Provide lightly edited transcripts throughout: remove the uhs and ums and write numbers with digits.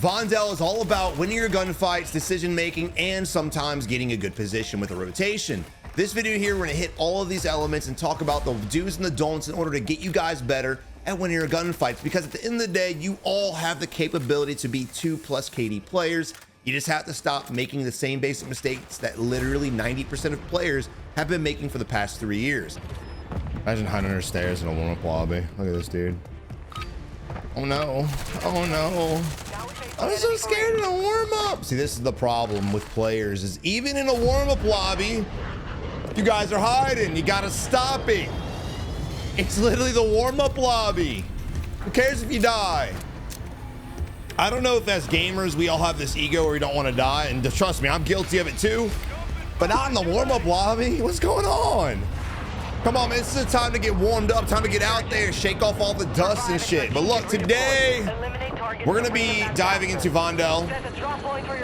Vondel is all about winning your gunfights, decision making, and sometimes getting a good position with a rotation. This video here, we're gonna hit all of these elements and talk about the do's and the don'ts in order to get you guys better at winning your gunfights, because at the end of the day, you all have the capability to be 2+ KD players. You just have to stop making the same basic mistakes that literally 90% of players have been making for the past 3 years. Imagine hiding under stairs in a warm-up lobby. Look at this dude. Oh no. Oh no. I'm so scared in a warm-up. See, this is the problem with players, is even in a warm-up lobby, you guys are hiding. You gotta stop it. It's literally the warm-up lobby. Who cares if you die? I don't know if as gamers, we all have this ego where we don't want to die. And trust me, I'm guilty of it too. But not in the warm-up lobby. What's going on? Come on, man. This is the time to get warmed up. Time to get out there, shake off all the dust and shit. But look, today, we're going to be diving into Vondel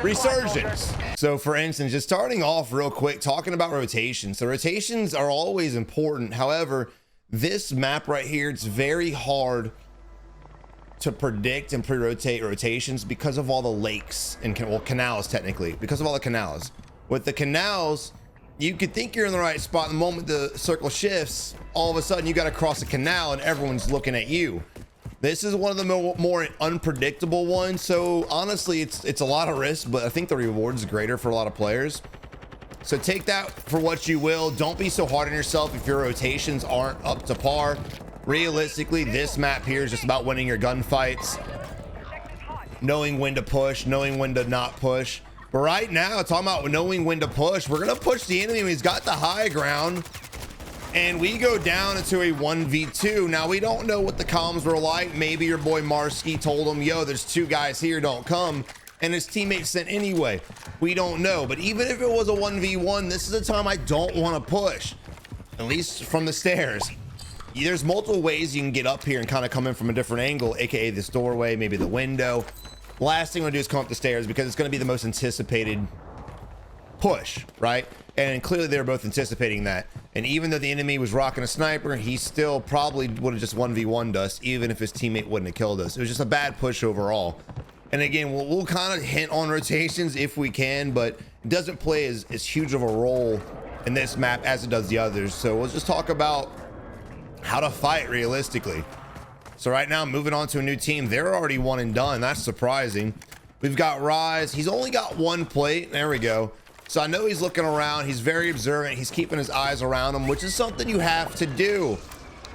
Resurgence. So for instance, just starting off real quick, talking about rotations. So rotations are always important. However, this map right here, it's very hard to predict and pre-rotate rotations because of all the lakes and canals, technically, because of all the canals. With the canals, you could think you're in the right spot. The moment the circle shifts, all of a sudden you got to cross a canal and everyone's looking at you. This is one of the more unpredictable ones. So honestly, it's a lot of risk, but I think the reward is greater for a lot of players. So take that for what you will. Don't be so hard on yourself if your rotations aren't up to par. Realistically, this map here is just about winning your gunfights, knowing when to push, knowing when to not push. But right now, talking about knowing when to push, we're gonna push the enemy. He's got the high ground, and we go down into a 1v2. Now, we don't know what the comms were like. Maybe your boy Marsky told him, yo, there's 2 guys here, don't come. And his teammates sent anyway. We don't know. But even if it was a 1v1, this is a time I don't want to push, at least from the stairs. There's multiple ways you can get up here and kind of come in from a different angle, aka this doorway, maybe the window. Last thing I'm gonna do is come up the stairs because it's gonna be the most anticipated push, right? And clearly they're both anticipating that. And even though the enemy was rocking a sniper, he still probably would have just 1v1'd us, even if his teammate wouldn't have killed us. It was just a bad push overall. And again, we'll kind of hint on rotations if we can, but it doesn't play as huge of a role in this map as it does the others. So we'll just talk about how to fight realistically. So right now, moving on to a new team. They're already 1 and done. That's surprising. We've got Rise. He's only got 1 plate. There we go. So I know he's looking around. He's very observant. He's keeping his eyes around him, which is something you have to do.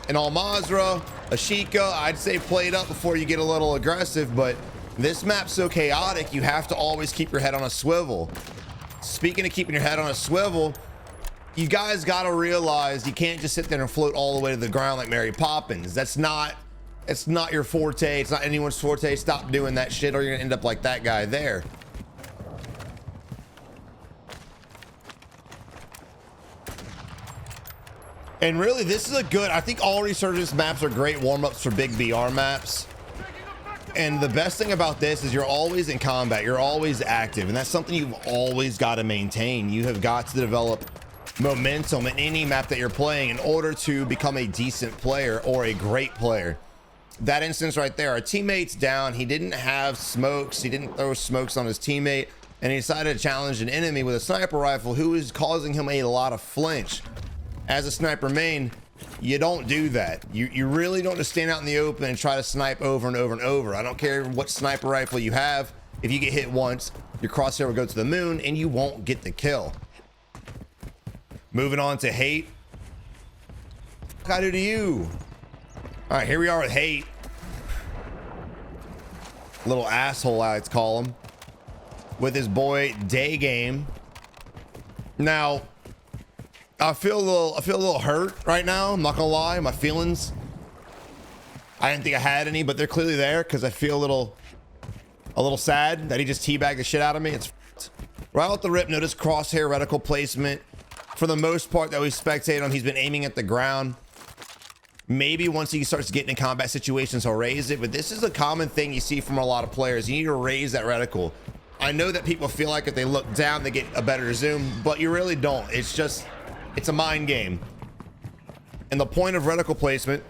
And Almazra, Ashika, I'd say play it up before you get a little aggressive, but this map's so chaotic, you have to always keep your head on a swivel. Speaking of keeping your head on a swivel, you guys got to realize you can't just sit there and float all the way to the ground like Mary Poppins. It's not your forte. It's not anyone's forte. Stop doing that shit or you're gonna end up like that guy there. And really, this is I think all Resurgence maps are great warm-ups for big BR maps. And the best thing about this is you're always in combat. You're always active. And that's something you've always got to maintain. You have got to develop momentum in any map that you're playing in order to become a decent player or a great player. That instance right there, our teammate's down. He didn't have smokes. He didn't throw smokes on his teammate, and he decided to challenge an enemy with a sniper rifle who is causing him a lot of flinch. As a sniper main, you don't do that. You really don't just stand out in the open and try to snipe over and over and over. I don't care what sniper rifle you have. If you get hit once, your crosshair will go to the moon and you won't get the kill. Moving on to Hate. What I do to you? All right, here we are with Hate. Little asshole, I like to call him, with his boy Day Game. Now, I feel a little hurt right now. I'm not gonna lie, my feelings. I didn't think I had any, but they're clearly there because I feel a little sad that he just teabagged the shit out of me. It's right off the rip. Notice crosshair reticle placement. For the most part that we spectate him, he's been aiming at the ground. Maybe once he starts getting in combat situations, he'll raise it, but this is a common thing you see from a lot of players. You need to raise that reticle. I know that people feel like if they look down, they get a better zoom, but you really don't. It's a mind game. And the point of reticle placement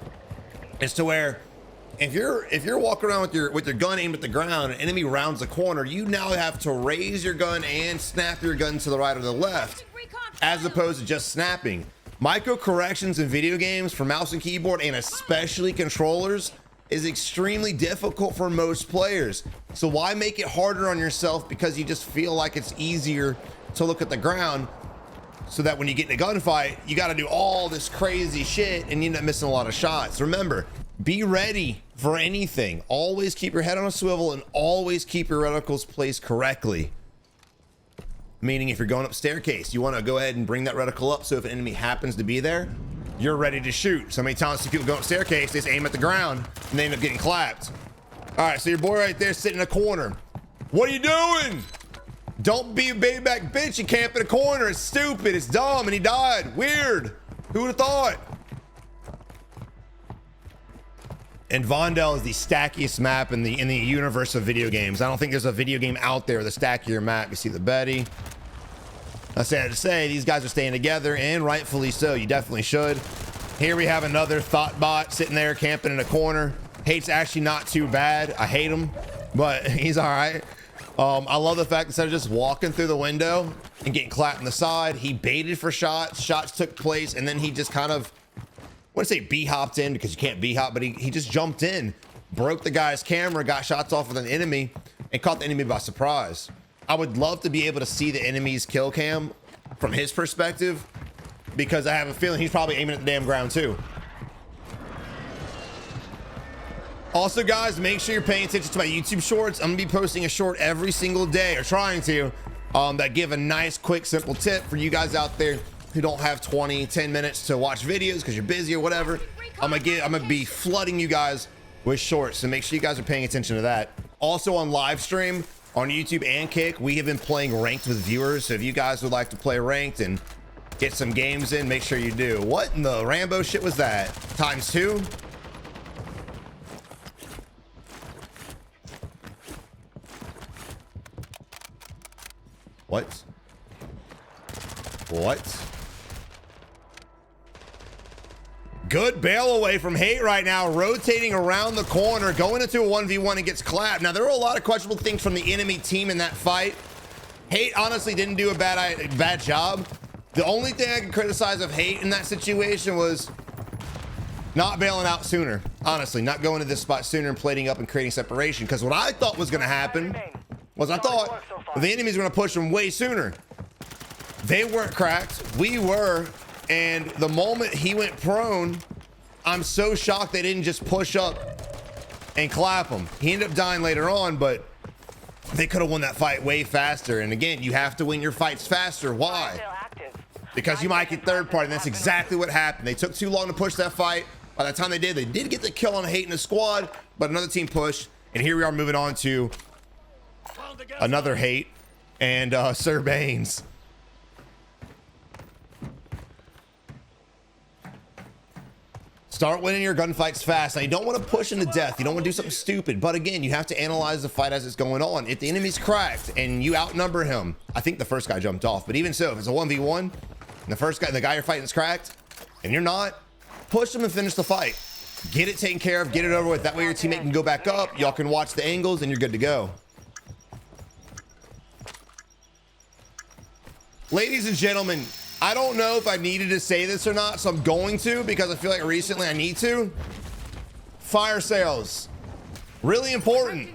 is to where if you're walking around with your gun aimed at the ground, an enemy rounds the corner, you now have to raise your gun and snap your gun to the right or the left, as opposed to just snapping. Micro corrections in video games for mouse and keyboard, and especially controllers, is extremely difficult for most players. So why make it harder on yourself because you just feel like it's easier to look at the ground, so that when you get in a gunfight, you got to do all this crazy shit and you end up missing a lot of shots. Remember, be ready for anything. Always keep your head on a swivel and always keep your reticles placed correctly. Meaning if you're going up staircase, you want to go ahead and bring that reticle up so if an enemy happens to be there, you're ready to shoot. So many times see people go up staircase, they just aim at the ground and they end up getting clapped. All right, so your boy right there sitting in a corner. What are you doing? Don't be a baby back bitch. You camp in a corner. It's stupid. It's dumb. And he died. Weird. Who would have thought? And Vondel is the stackiest map in the universe of video games. I don't think there's a video game out there with a stackier map. You see the Betty. I sad to say, these guys are staying together, and rightfully so. You definitely should. Here we have another thought bot sitting there camping in a corner. Hate's actually not too bad. I hate him, but he's all right. I love the fact that instead of just walking through the window and getting clapped in the side, he baited for shots. Shots took place, and then he just kind of, I wouldn't say b-hopped in because you can't b-hop, but he just jumped in, broke the guy's camera, got shots off with an enemy, and caught the enemy by surprise. I would love to be able to see the enemy's kill cam from his perspective, because I have a feeling he's probably aiming at the damn ground too. Also, guys, make sure you're paying attention to my YouTube shorts. I'm gonna be posting a short every single day, or trying to, that give a nice, quick, simple tip for you guys out there who don't have 10 minutes to watch videos because you're busy or whatever. I'm gonna be flooding you guys with shorts, so make sure you guys are paying attention to that. Also on live stream on YouTube and Kick, we have been playing ranked with viewers. So if you guys would like to play ranked and get some games in, make sure you do. What in the Rambo shit was that? ×2? What? Good bail away from Hate right now, rotating around the corner, going into a 1v1 and gets clapped. Now, there were a lot of questionable things from the enemy team in that fight. Hate honestly didn't do a bad job. The only thing I can criticize of Hate in that situation was not bailing out sooner. Honestly, not going to this spot sooner and plating up and creating separation. Because what I thought was going to happen was I thought the enemies were going to push them way sooner. They weren't cracked. We were. And the moment he went prone, I'm so shocked they didn't just push up and clap him. He ended up dying later on, but they could have won that fight way faster. And again, you have to win your fights faster. Why? Because you might get third party. And that's exactly what happened. They took too long to push that fight. By the time they did get the kill on Hate in the squad, but another team pushed. And here we are moving on to another Hate and Sir Baines. Start winning your gunfights fast. Now, you don't want to push into death. You don't want to do something stupid. But again, you have to analyze the fight as it's going on. If the enemy's cracked and you outnumber him, I think the first guy jumped off. But even so, if it's a 1v1 and the guy you're fighting is cracked and you're not, push him and finish the fight. Get it taken care of. Get it over with. That way your teammate can go back up. Y'all can watch the angles and you're good to go. Ladies and gentlemen, I don't know if I needed to say this or not, so I'm going to, because I feel like recently I need to. Fire sales. Really important.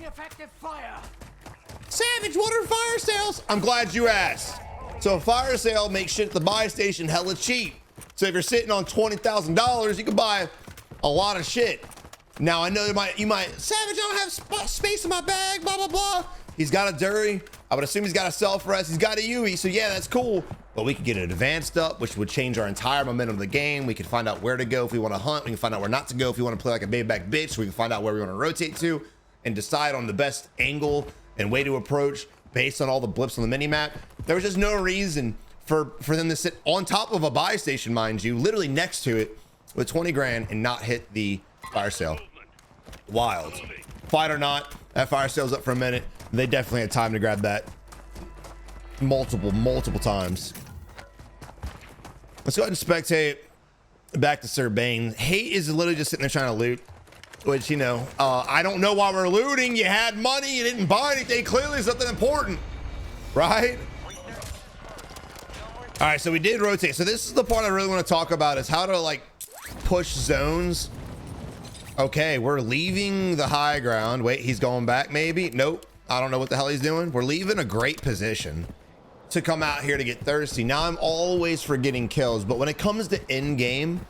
Savage, what are fire sales? I'm glad you asked. So a fire sale makes shit at the buy station hella cheap. So if you're sitting on $20,000, you can buy a lot of shit. Now I know you might, Savage, I don't have space in my bag, blah, blah, blah. He's got a Dury. I would assume he's got a self-rest. He's got a UE, so yeah, that's cool. But we could get it advanced up, which would change our entire momentum of the game. We could find out where to go if we want to hunt. We can find out where not to go if we want to play like a baby back bitch. We can find out where we want to rotate to and decide on the best angle and way to approach based on all the blips on the mini-map. There was just no reason for them to sit on top of a buy station, mind you, literally next to it with 20 grand and not hit the fire sale. Wild. Fight or not, that fire sale's up for a minute. They definitely had time to grab that multiple times. Let's go ahead and spectate back to Sir Bane. Hate is literally just sitting there trying to loot. which, you know, I don't know why we're looting. You had money, you didn't buy anything. Clearly something important, right? All right, so we did rotate. So this is the part I really want to talk about, is how to like push zones. Okay, we're leaving the high ground. Wait, he's going back maybe? Nope. I don't know what the hell he's doing. We're leaving a great position to come out here to get thirsty. Now I'm always for getting kills, but when it comes to end game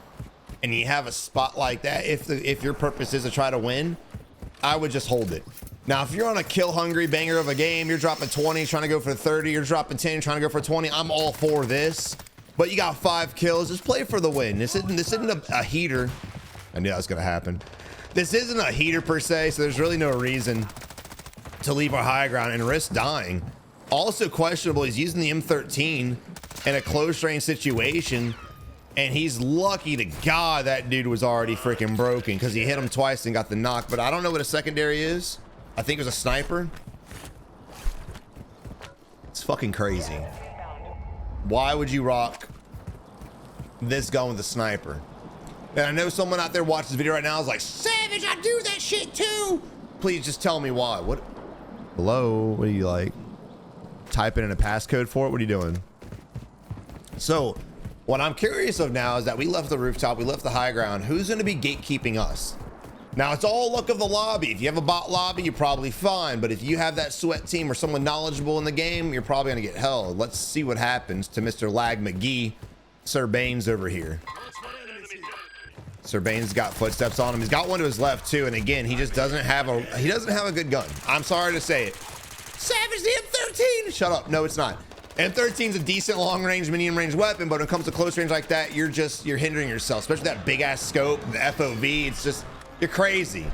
and you have a spot like that, if your purpose is to try to win, I would just hold it. Now, if you're on a kill hungry banger of a game, you're dropping 20, trying to go for 30, you're dropping 10, trying to go for 20, I'm all for this. But you got 5 kills, just play for the win. This isn't a heater. I knew that was gonna happen. This isn't a heater per se, so there's really no reason to leave our high ground and risk dying. Also questionable, he's using the M13 in a close range situation, and he's lucky to God that dude was already freaking broken, because he hit him twice and got the knock. But I don't know what a secondary is. I think it was a sniper. It's fucking crazy. Why would you rock this gun with a sniper? And I know someone out there watching this video right now is like, Savage, I do that shit too. Please just tell me why. What? Hello? What are you like? Typing in a passcode for it? What are you doing? So what I'm curious of now is that we left the rooftop, we left the high ground. Who's going to be gatekeeping us? Now it's all luck of the lobby. If you have a bot lobby, you're probably fine. But if you have that sweat team or someone knowledgeable in the game, you're probably going to get held. Let's see what happens to Mr. Lag McGee. Sir Baines over here. Sir Baines got footsteps on him. He's got one to his left too. And again, he just doesn't have a good gun. I'm sorry to say it. Savage, the M13. Shut up. No, it's not. M13 is a decent long range, medium range weapon, but when it comes to close range like that, you're hindering yourself, especially that big ass scope, the FOV. It's just, you're crazy.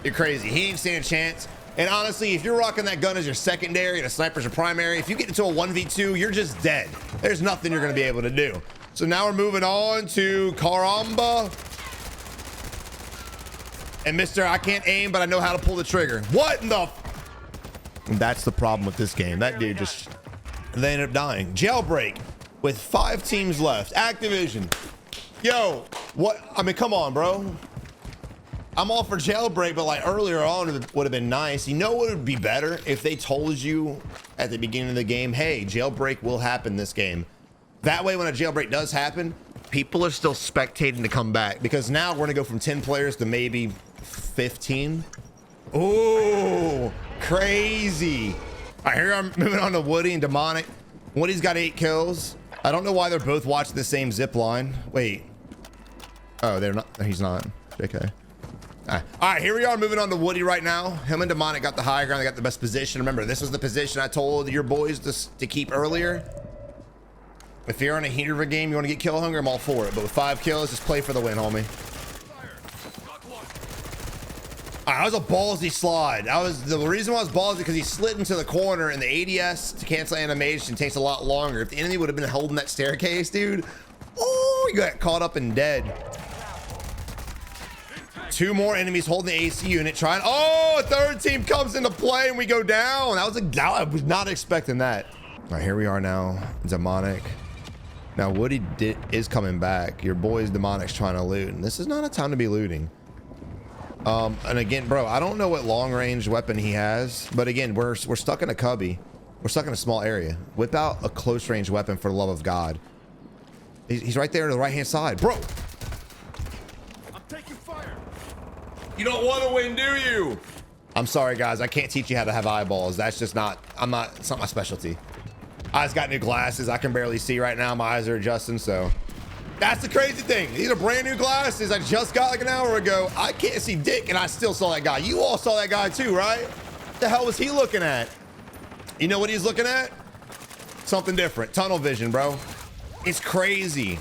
You're crazy. He ain't stand a chance. And honestly, if you're rocking that gun as your secondary and a sniper's your primary, if you get into a 1v2, you're just dead. There's nothing you're going to be able to do. So now we're moving on to Karamba. And Mr. I can't aim, but I know how to pull the trigger. What in the? And that's the problem with this game. That dude just, they ended up dying. Jailbreak with 5 teams left. Activision. Yo, what? I mean, come on, bro. I'm all for jailbreak, but like earlier on would have been nice. You know what would be better? If they told you at the beginning of the game, hey, jailbreak will happen this game. That way, when a jailbreak does happen, people are still spectating to come back, because now we're gonna go from 10 players to maybe 15. Ooh, crazy. All right, here I'm moving on to Woody and Demonic. Woody's got 8 kills. I don't know why they're both watching the same zip line. Wait. Oh, they're not. He's not. Okay. All right, here we are moving on to Woody right now. Him and Demonic got the high ground. They got the best position. Remember, this was the position I told your boys to keep earlier. If you're in a heater of a game, you want to get kill hungry, I'm all for it. But with 5 kills, just play for the win, homie. All right, that was a ballsy slide. The reason why it was ballsy because he slid into the corner, and the ADS to cancel animation takes a lot longer. If the enemy would have been holding that staircase, dude, oh, you got caught up and dead. 2 more enemies holding the AC unit, trying. Oh, a 3rd team comes into play and we go down. I was not expecting that. All right, here we are now. Demonic. Now Woody is coming back. Your boy's Demonic's trying to loot, and this is not a time to be looting. And again, bro, I don't know what long range weapon he has, but again, we're stuck in a cubby. We're stuck in a small area. Whip out a close range weapon for the love of God. He's right there to the right hand side, bro. I'm taking fire. You don't want to win, do you? I'm sorry, guys. I can't teach you how to have eyeballs. That's just not. It's not my specialty. I just got new glasses. I can barely see right now. My eyes are adjusting, so. That's the crazy thing. These are brand new glasses I just got like an hour ago. I can't see dick, and I still saw that guy. You all saw that guy too, right? What the hell was he looking at? You know what he's looking at? Something different. Tunnel vision, bro. It's crazy.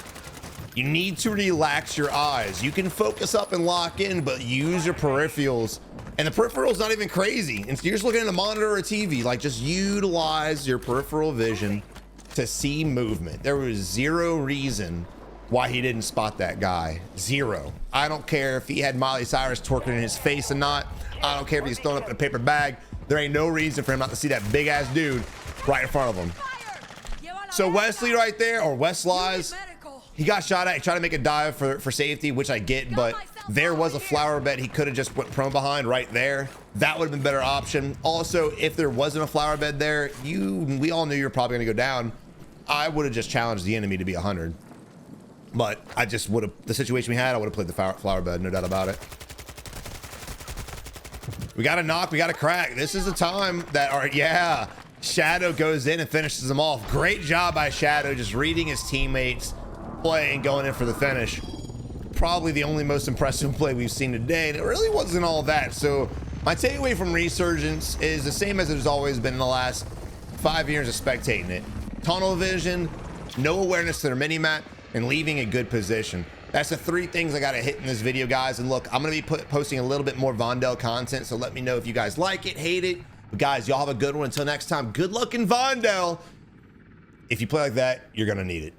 You need to relax your eyes. You can focus up and lock in, but use your peripherals. And the peripheral's not even crazy. You're just looking at a monitor or a TV. Like, just utilize your peripheral vision to see movement. There was 0 reason why he didn't spot that guy. 0. I don't care if he had Miley Cyrus twerking in his face or not. I don't care if he's thrown up in a paper bag. There ain't no reason for him not to see that big ass dude right in front of him. So Wesley right there, or West Lies, he got shot at. He tried to make a dive for safety, which I get, but there was a flower bed he could have just went prone behind right there. That would have been a better option. Also, if there wasn't a flower bed there, we all knew you were probably gonna go down. I would have just challenged the enemy to be 100. But I just would have, the situation we had, I would have played the flower bed, no doubt about it. We got to knock, we got to crack. This is the time that yeah, Shadow goes in and finishes them off. Great job by Shadow, just reading his teammates, play and going in for the finish. Probably the only most impressive play we've seen today, and it really wasn't all that. So my takeaway from Resurgence is the same as it has always been in the last 5 years of spectating it. Tunnel vision, no awareness to their mini-map, and leaving a good position. That's the 3 things I got to hit in this video, guys. And look, I'm going to be posting a little bit more Vondel content, so let me know if you guys like it, hate it. But guys, y'all have a good one. Until next time, good luck in Vondel. If you play like that, you're going to need it.